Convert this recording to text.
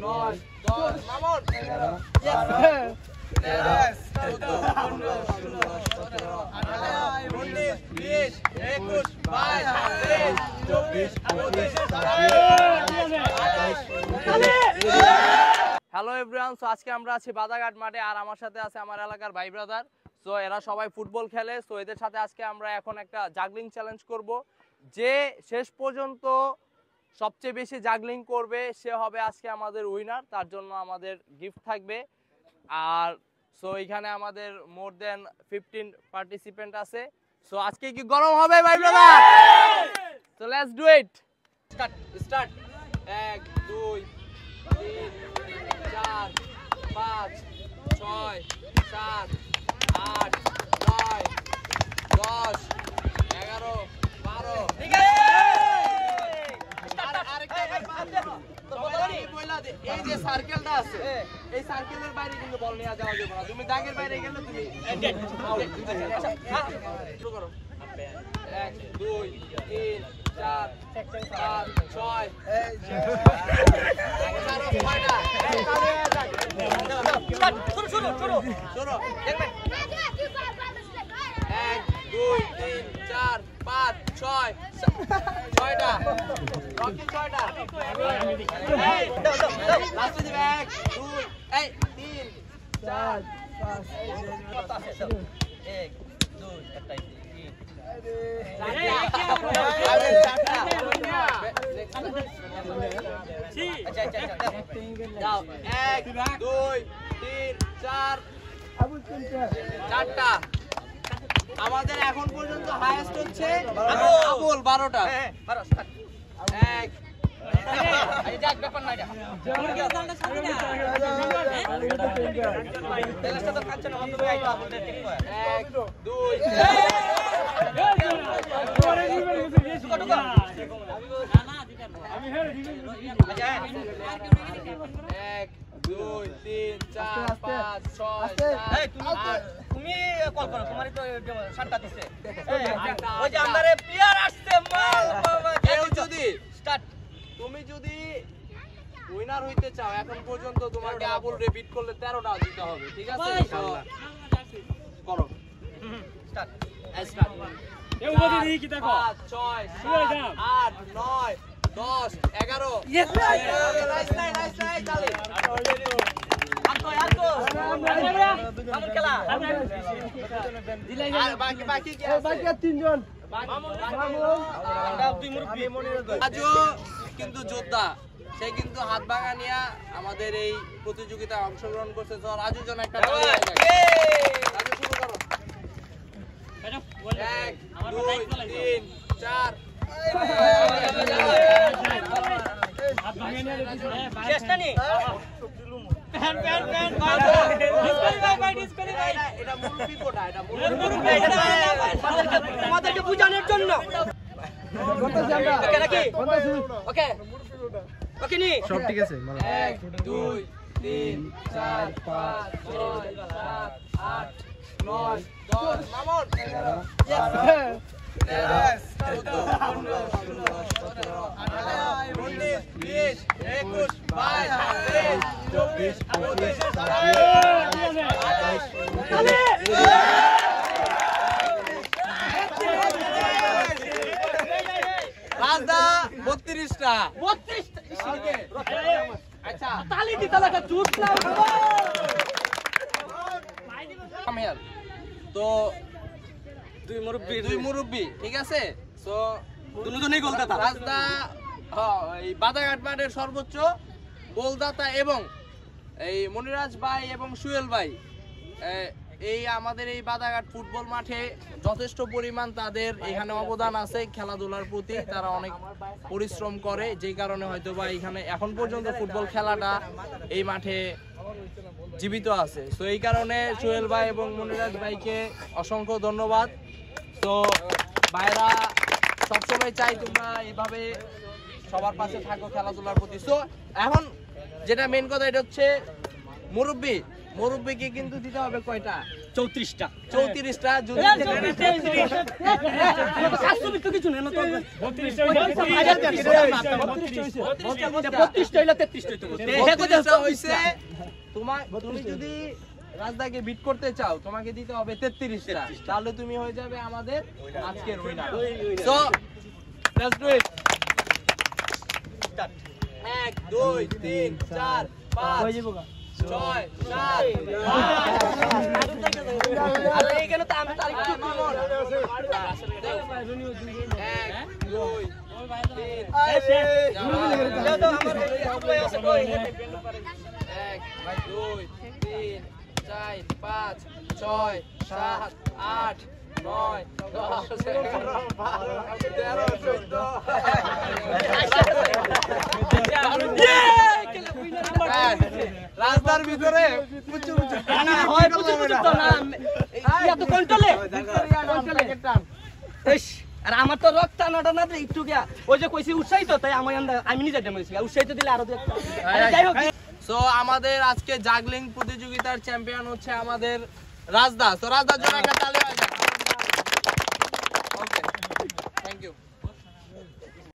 9 10 Mamun 11 hello everyone, so আজকে আমরা আছি বাদাঘাট মাঠে আর আমার সাথে আছে আমার এলাকার ভাই ব্রাদার। সো এরা সবাই ফুটবল খেলে। সো এদের সাথে আজকে আমরা এখন একটা জাগলিং চ্যালেঞ্জ করব। যে শেষ পর্যন্ত সবচেয়ে বেশি জাগলিং করবে সে হবে আজকে আমাদের উইনার। তার জন্য আমাদের গিফট থাকবে। আর সো এখানে আমাদের মোর দেন 15 পার্টিসিপেন্ট আছে। সো আজকে কি গরম হবে ভাই brother? So let's do it. Start 1 2 3 4 5 6 7 8 9 10 11 12 ঠিক আছে। এই যে সার্কেলটা আছে এই সার্কেলের বাইরে কিন্তু বল নিয়ে যাওয়া যাবে না। তুমি দাগের বাইরে গেলে তুমি শুরু করো। 1 2 3 4 5 6 শুরু দেখবেন 1 2 3 4 5 6 6টা রকি 6টা লাস্টে দিবে 1 2 এই 3 4 5 1 2 একটাই 3 যাও 1 2 3 4 4টা। আমাদের এখন পর্যন্ত হাইয়েস্ট হচ্ছে আবুল 12টা। 1 যাক ব্যাপার না এটা তেলের তো কাঁচা না বন্ধ করে আইতো আবুল দে 1 2 আমি হেরে দিবেন 1 2 3 4 5 6 এই তুমি কল করো তোমারই তো শানটা দিছে ওই যে আমারে প্লেয়ার আসছে মাল বাবা কেউ যদি স্টার্ট তুমি যদি উইনার হইতে চাও এখন পর্যন্ত তোমাকে আবুল রে বিট করলে 13টা দিতে হবে, ঠিক আছে? ইনশাআল্লাহ করো স্টার্ট স্টার্ট এই ওদি দি কি দেখো 5 6 7 8 9 10 11 ইয়েস নাইস নাইস চালে মামুন খেলা আর বাকি কি আছে? বাকি তিনজন মামুন দুই মুরব্বি আজও কিন্তু যোদ্ধা, সে কিন্তু হাত ভাঙা নিয়ে আমাদের এই প্রতিযোগিতায় অংশগ্রহণ করছে। তো রাজুর জন্য একটা রাজু শুরু করো 1 2 3 4 চেষ্টা নি প্যান প্যান প্যান এটা মুরব্বি কোটা, এটা মুরব্বি আমাদেরকে বুঝানোর জন্য ওকে নাকি ওকে ওকে নি সব ঠিক আছে। 1 2 3 4 5 6 7 8 9 10 মামুন 11 10 14 15 16 17 18 19 20 21 22 23 রাজদা 32টা আচ্ছা তালি দিতে লাগা জুস না কামেল তো দুই মুরব্বি ঠিক আছে। সো দুজনেই গোলদাতা রাজদা এই বাদাঘাট মাঠের সর্বোচ্চ গোলদাতা এবং এই মনিরাজ ভাই এবং সুয়েল ভাই এই আমাদের এই বাদাঘাট ফুটবল মাঠে যথেষ্ট পরিমাণ তাদের এখানে অবদান আছে খেলাধুলার প্রতি। তারা অনেক পরিশ্রম করে, যে কারণে হয়তো বা এখানে এখন পর্যন্ত ফুটবল খেলাটা এই মাঠে জীবিত আছে। তো এই কারণে সোহেল ভাই এবং মনিরাজ ভাইকে অসংখ্য ধন্যবাদ। তো ভাইরা সবসময় চাই তোমরা এইভাবে সবার পাশে থাকো খেলাধুলার প্রতি। তো এখন যেটা মেন কথা এটা হচ্ছে মুরব্বি মুরব্বিকে কিন্তু দিতে হবে কয়টা? 34টা 34টা। যদি তুমি যদি রাজদাকে বিট করতে চাও তোমাকে দিতে হবে 33টা, তাহলে তুমি হয়ে যাবে আমাদের আজকের winner. So let's do it. 1 2 3 4 5 6 7 আরে এখানে তো আমি তারিখ একটু কমন। 1 2 3 দাও দাও আমার এই আছে কই। 1 2 3 4 5 6 7 8 9 10 11 12 13 14 রাস্তার ভিতরে পুচু পুচু না হয় পুচু পুচু তো না এত কন্ট্রোলে এস আর আমার তো রক্ত টানাটা না একটু গিয়া ওই যে কইছি উৎসাহিত তাই আমি নিজে ডেমেছি উৎসাহিত দিলে আরো যাই হোক। সো আমাদের আজকে জাগলিং প্রতিযোগিতার চ্যাম্পিয়ন হচ্ছে আমাদের রাজদা। তো রাজদার জন্য একটা তালি হয়ে যাক। Okay thank you.